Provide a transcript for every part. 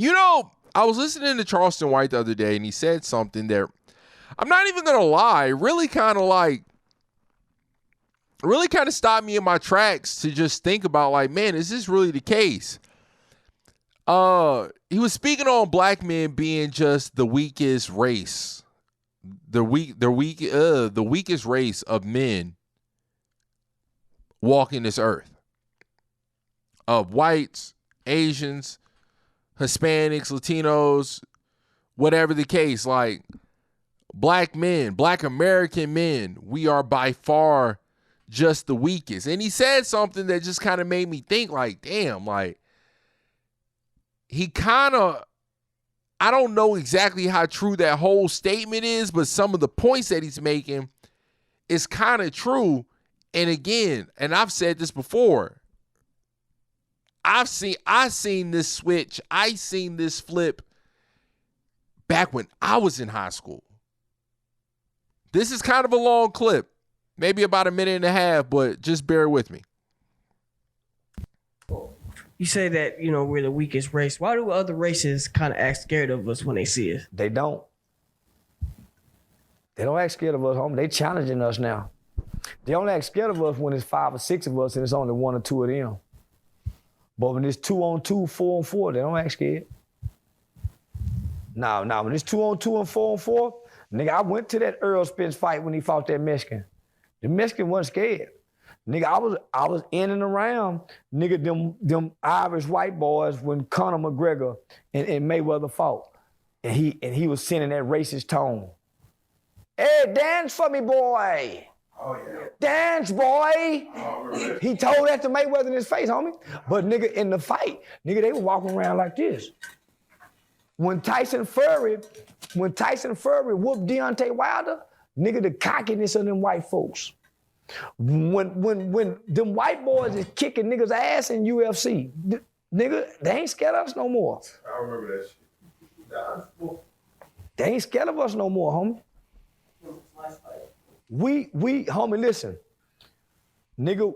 I was listening to Charleston White the other day, and he said something that I'm not even gonna lie, really kind of stopped me in my tracks to just think about, like, man, is this really the case? He was speaking on black men being just the weakest race, the weakest race of men walking this earth, of whites, Asians, Hispanics, Latinos, whatever the case. Like, black men, black American men, we are by far just the weakest. And he said something that just kind of made me think, like, damn, like, he kind of, I don't know exactly how true that whole statement is, but some of the points that he's making is kind of true. And again, and I've said this before, I seen this switch, I seen this flip back when I was in high school. This is kind of a long clip, maybe about a minute and a half, but just bear with me. You say that, we're the weakest race. Why do other races kind of act scared of us when they see us? They don't. They don't act scared of us, homie. They challenging us now. They only act scared of us when it's 5 or 6 of us and it's only 1 or 2 of them. But when it's 2-on-2, 4-on-4, they don't act scared. Nah, when it's 2-on-2 and 4-on-4, nigga, I went to that Earl Spence fight when he fought that Mexican. The Mexican wasn't scared. Nigga, I was in and around, nigga, them Irish white boys when Conor McGregor and Mayweather fought. And he was sending that racist tone. Hey, dance for me, boy. Oh, yeah. Dance, boy. Oh, he told that to Mayweather in his face, homie. But nigga, in the fight, nigga, they were walking around like this. When Tyson Fury whooped Deontay Wilder, nigga, the cockiness of them white folks. When them white boys is kicking niggas' ass in UFC, nigga, they ain't scared of us no more. I remember that shit. They ain't scared of us no more, homie. We, homie, listen. Nigga,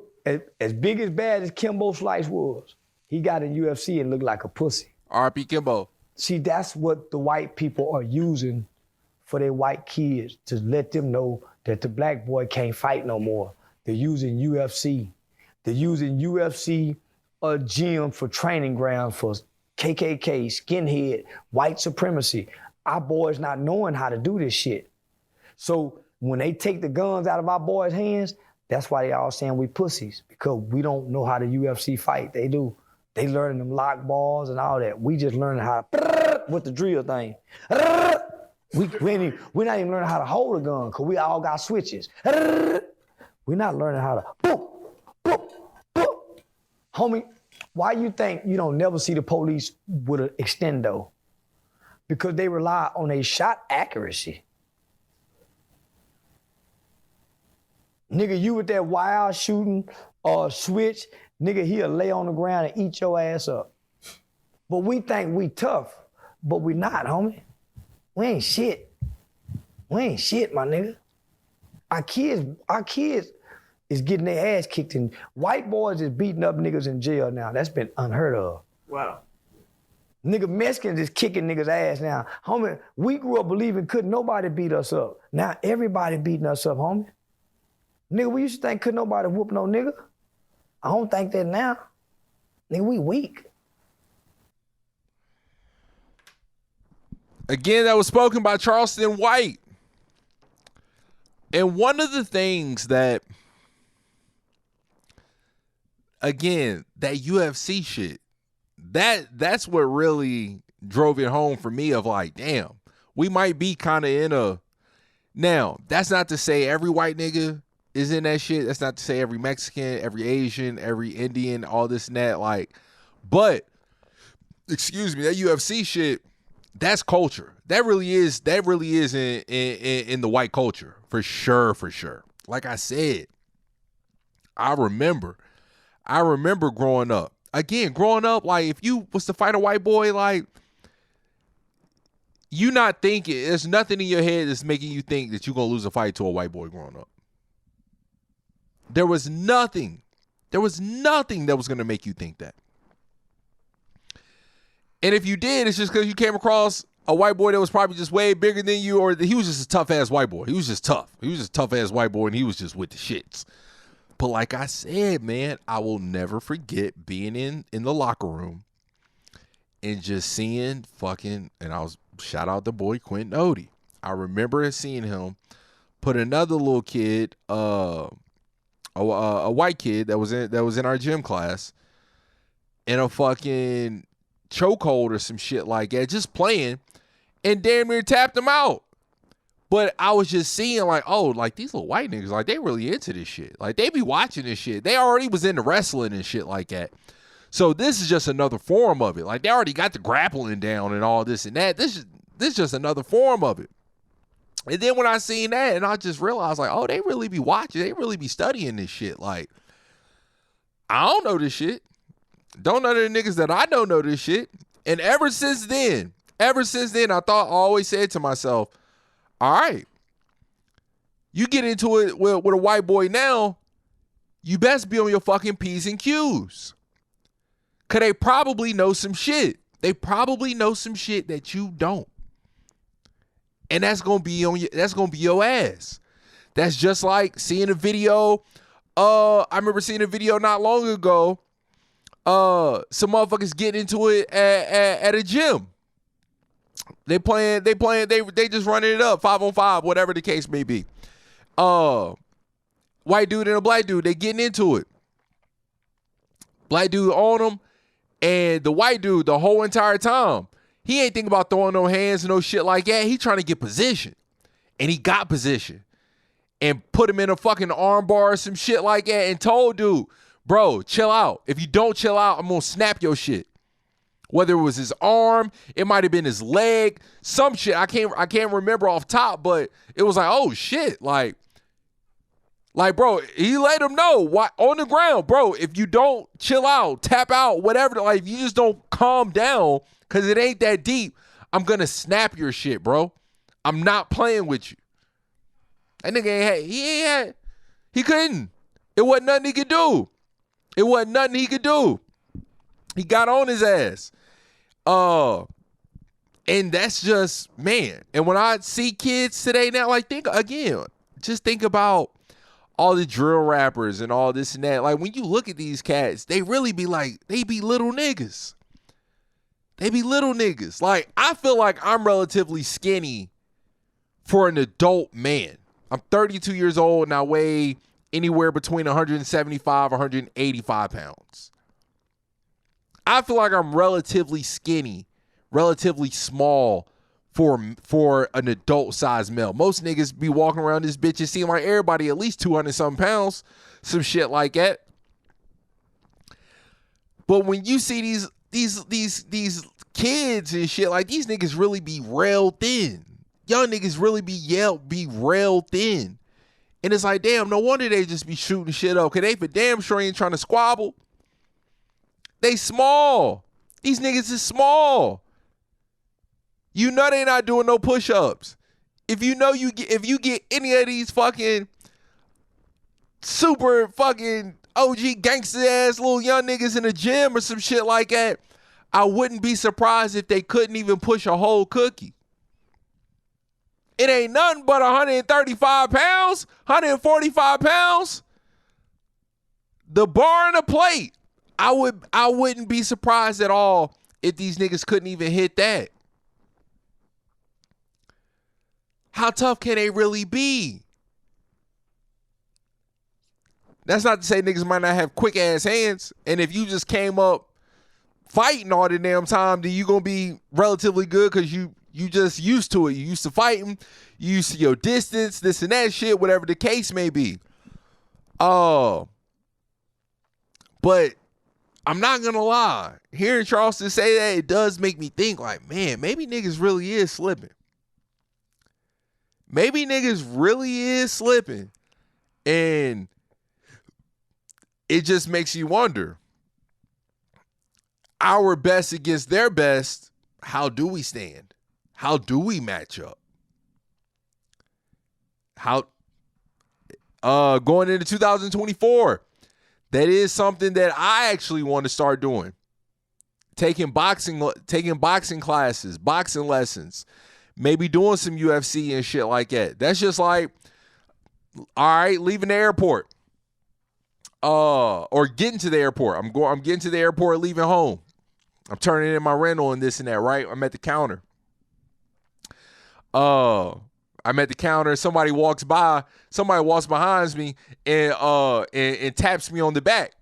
as big as bad as Kimbo Slice was, he got in UFC and looked like a pussy. R.P. Kimbo. See, that's what the white people are using for their white kids, to let them know that the black boy can't fight no more. They're using UFC. They're using UFC a gym for training ground for KKK, skinhead, white supremacy. Our boys not knowing how to do this shit. So when they take the guns out of our boys' hands, that's why they all saying we pussies, because we don't know how the UFC fight. They do. They learning them lock balls and all that. We just learning how to with the drill thing. We're not even learning how to hold a gun, because we all got switches. We're not learning how to boom, boom, boom. Homie, why you think you don't never see the police with an extendo? Because they rely on a shot accuracy. Nigga, you with that wild shooting or switch, nigga, he'll lay on the ground and eat your ass up. But we think we tough, but we not, homie. We ain't shit. We ain't shit, my nigga. Our kids is getting their ass kicked in. White boys is beating up niggas in jail now. That's been unheard of. Wow. Nigga, Mexicans is kicking niggas' ass now. Homie, we grew up believing couldn't nobody beat us up. Now everybody beating us up, homie. Nigga, we used to think couldn't nobody whoop no nigga. I don't think that now. Nigga, we weak. Again, that was spoken by Charleston White. And one of the things that, again, that UFC shit, that's what really drove it home for me, of like, damn, we might be kind of in a, now, that's not to say every white nigga is in that shit. That's not to say every Mexican, every Asian, every Indian, all this and that, like, but, excuse me, that UFC shit, that's culture. That really is in the white culture, for sure. Like I said, I remember growing up. Again, like, if you was to fight a white boy, like, you not thinking, there's nothing in your head that's making you think that you're gonna lose a fight to a white boy growing up. There was nothing that was gonna make you think that. And if you did, it's just because you came across a white boy that was probably just way bigger than you, or he was just a tough-ass white boy. He was just tough. He was just a tough-ass white boy, and he was just with the shits. But like I said, man, I will never forget being in the locker room and just seeing fucking, and shout out the boy Quentin Odie. I remember seeing him put another little kid, a white kid that was in our gym class, in a fucking chokehold or some shit like that, just playing, and damn near tapped him out. But I was just seeing like, oh, like these little white niggas, like they really into this shit. Like they be watching this shit. They already was into wrestling and shit like that. So this is just another form of it. Like they already got the grappling down and all this and that. This is just another form of it. And then when I seen that, and I just realized like, oh, they really be watching. They really be studying this shit. Like, I don't know this shit. Don't know the niggas that I don't know this shit. And ever since then, I always said to myself, all right, you get into it with a white boy now, you best be on your fucking P's and Q's. Cause they probably know some shit. They probably know some shit that you don't. And that's gonna be your ass. That's just like seeing a video. I remember seeing a video not long ago. Some motherfuckers getting into it at a gym. They just running it up 5-on-5, whatever the case may be. White dude and a black dude, they getting into it. Black dude on them, and the white dude the whole entire time, he ain't thinking about throwing no hands and no shit like that. He trying to get position, and he got position, and put him in a fucking arm bar or some shit like that, and told dude, bro, chill out. If you don't chill out, I'm gonna snap your shit. Whether it was his arm, it might have been his leg, some shit. I can't remember off top, but it was like, oh shit, like, bro, he let him know why on the ground, bro. If you don't chill out, tap out, whatever, like, if you just don't calm down, cause it ain't that deep, I'm gonna snap your shit, bro. I'm not playing with you. That nigga he couldn't. It wasn't nothing he could do. He got on his ass. And that's just, man. And when I see kids today now, like, think about all the drill rappers and all this and that. Like, when you look at these cats, they really be like, they be little niggas. Like, I feel like I'm relatively skinny for an adult man. I'm 32 years old and I weigh anywhere between 175, 185 pounds. I feel like I'm relatively skinny, relatively small for an adult-sized male. Most niggas be walking around this bitch and seem like everybody at least 200-something pounds, some shit like that. But when you see these kids and shit, like, these niggas really be rail thin. Young niggas really be rail thin. And it's like, damn, no wonder they just be shooting shit up, because they for damn sure ain't trying to squabble. They small. These niggas is small. You know they not doing no push-ups. If you get any of these fucking super fucking OG gangster ass little young niggas in the gym or some shit like that, I wouldn't be surprised if they couldn't even push a whole cookie. It ain't nothing but 135 pounds, 145 pounds. The bar and the plate. I wouldn't be surprised at all if these niggas couldn't even hit that. How tough can they really be? That's not to say niggas might not have quick ass hands. And if you just came up fighting all the damn time, then you gonna be relatively good because you just used to it. You used to fighting. You used to your distance, this and that shit, whatever the case may be. But I'm not gonna lie. Hearing Charleston say that, it does make me think like, man, maybe niggas really is slipping. Maybe niggas really is slipping. And it just makes you wonder. Our best against their best, how do we stand? How do we match up? Going into 2024, that is something that I actually want to start doing. taking boxing classes, boxing lessons, maybe doing some UFC and shit like that. That's just like, all right, leaving the airport. Or getting to the airport. I'm getting to the airport, leaving home. I'm turning in my rental and this and that, right? I'm at the counter. I'm at the counter. Somebody walks behind me and taps me on the back.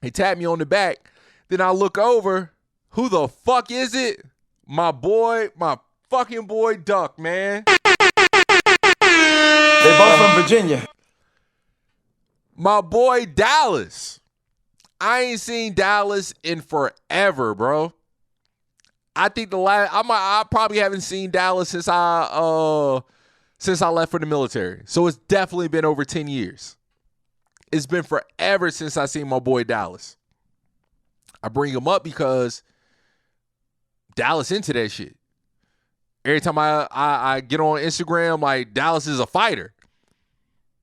He tapped me on the back. Then I look over. Who the fuck is it? My fucking boy Duck, man. They both from Virginia. My boy Dallas. I ain't seen Dallas in forever, bro. I think I probably haven't seen Dallas since I left for the military. So it's definitely been over 10 years. It's been forever since I seen my boy Dallas. I bring him up because Dallas into that shit. Every time I get on Instagram, like, Dallas is a fighter.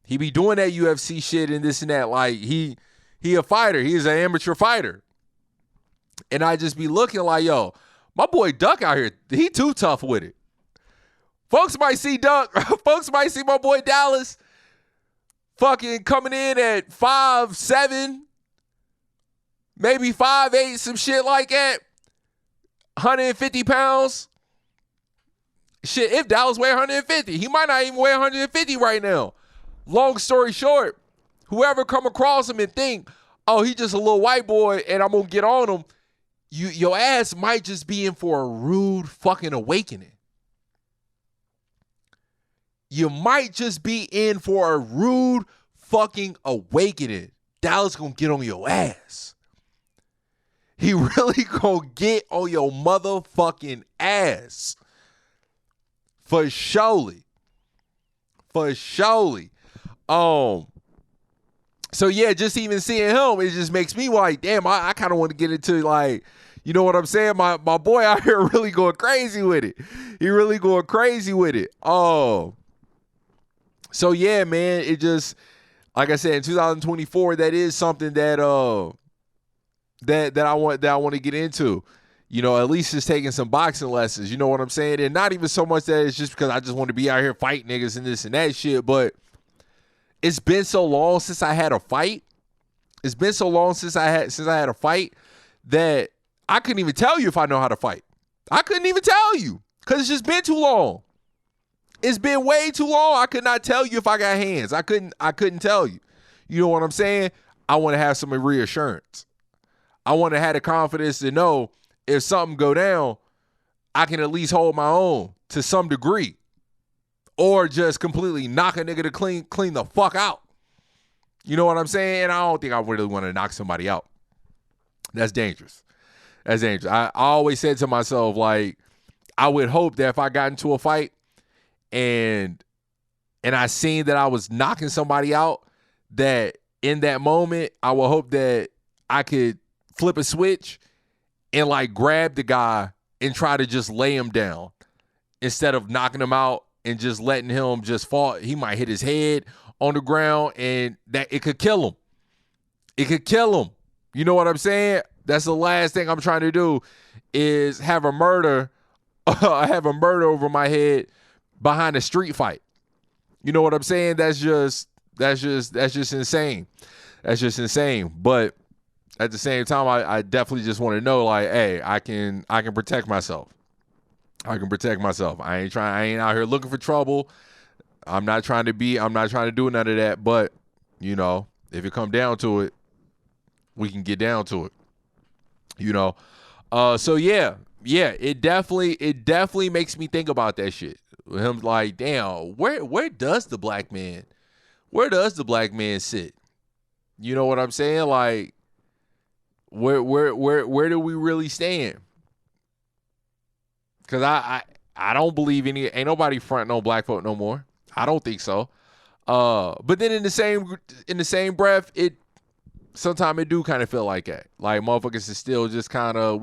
He be doing that UFC shit and this and that. Like, he a fighter. He is an amateur fighter. And I just be looking like, yo, my boy Duck out here, he too tough with it. Folks might see Duck. Folks might see my boy Dallas fucking coming in at 5'7", maybe 5'8", some shit like that. 150 pounds. Shit, if Dallas weigh 150, he might not even weigh 150 right now. Long story short, whoever come across him and think, oh, he just a little white boy and I'm going to get on him, your ass might just be in for a rude fucking awakening. You might just be in for a rude fucking awakening. Dallas going to get on your ass. He really going to get on your motherfucking ass. For surely. For surely. So yeah, just even seeing him, it just makes me like, damn, I kind of want to get into, like, you know what I'm saying? My boy out here really going crazy with it. He really going crazy with it. So yeah, man, it just, like I said, in 2024, that is something that I want to get into. You know, at least just taking some boxing lessons. You know what I'm saying? And not even so much that it's just because I just want to be out here fighting niggas and this and that shit, but it's been so long since I had a fight. It's been so long since I had a fight that I couldn't even tell you if I know how to fight. I couldn't even tell you because it's just been too long. It's been way too long. I could not tell you if I got hands. I couldn't tell you. You know what I'm saying? I want to have some reassurance. I want to have the confidence to know if something go down, I can at least hold my own to some degree. Or just completely knock a nigga to clean the fuck out. You know what I'm saying? And I don't think I really want to knock somebody out. That's dangerous. That's dangerous. I always said to myself, like, I would hope that if I got into a fight and I seen that I was knocking somebody out, that in that moment, I would hope that I could flip a switch and, like, grab the guy and try to just lay him down instead of knocking him out and just letting him just fall. He might hit his head on the ground and that it could kill him. It could kill him. You know what I'm saying? That's the last thing I'm trying to do is have a murder over my head behind a street fight. You know what I'm saying? That's just insane. That's just insane. But at the same time, I definitely just want to know, like, hey, I can protect myself. I can protect myself. I ain't out here looking for trouble. I'm not trying to do none of that. But, you know, if it come down to it, we can get down to it. You know. So yeah, it definitely makes me think about that shit. Him like, damn, where does the black man sit? You know what I'm saying? Like, where do we really stand? Because I don't believe ain't nobody fronting on black folk no more. I don't think so. But then in the same breath, sometimes it do kind of feel like that. Like, motherfuckers is still just kind of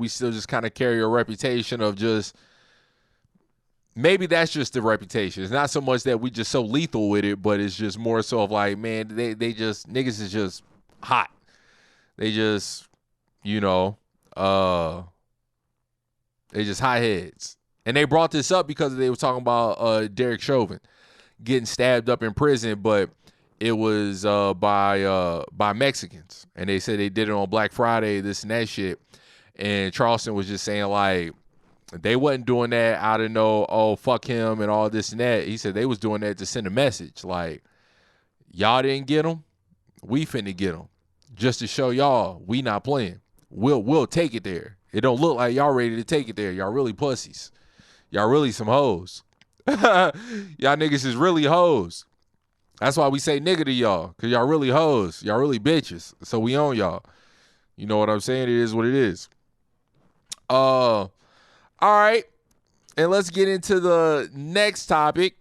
carry a reputation of just, maybe that's just the reputation. It's not so much that we just so lethal with it, but it's just more so of like, man, they just, niggas is just hot. They just, you know, They just hotheads. And they brought this up because they were talking about Derek Chauvin getting stabbed up in prison, but it was by Mexicans. And they said they did it on Black Friday, this and that shit. And Charleston was just saying, like, they wasn't doing that out of no, oh, fuck him and all this and that. He said they was doing that to send a message. Like, y'all didn't get him, we finna get him. Just to show y'all we not playing. We'll take it there. It don't look like y'all ready to take it there. Y'all really pussies. Y'all really some hoes. Y'all niggas is really hoes. That's why we say nigga to y'all, because y'all really hoes. Y'all really bitches. So we own y'all. You know what I'm saying? It is what it is. All right. And let's get into the next topic.